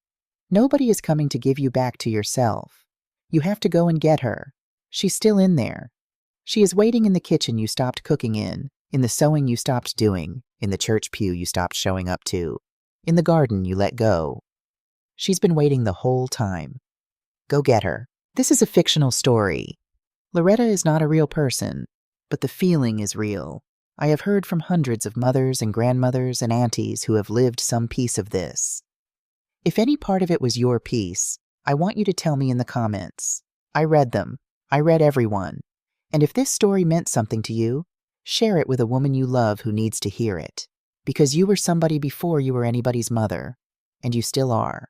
Nobody is coming to give you back to yourself. You have to go and get her. She's still in there. She is waiting in the kitchen you stopped cooking in the sewing you stopped doing, in the church pew you stopped showing up to, in the garden you let go. She's been waiting the whole time. Go get her. This is a fictional story. Loretta is not a real person, but the feeling is real. I have heard from hundreds of mothers and grandmothers and aunties who have lived some piece of this. If any part of it was your piece, I want you to tell me in the comments. I read them. I read everyone. And if this story meant something to you, share it with a woman you love who needs to hear it. Because you were somebody before you were anybody's mother, and you still are.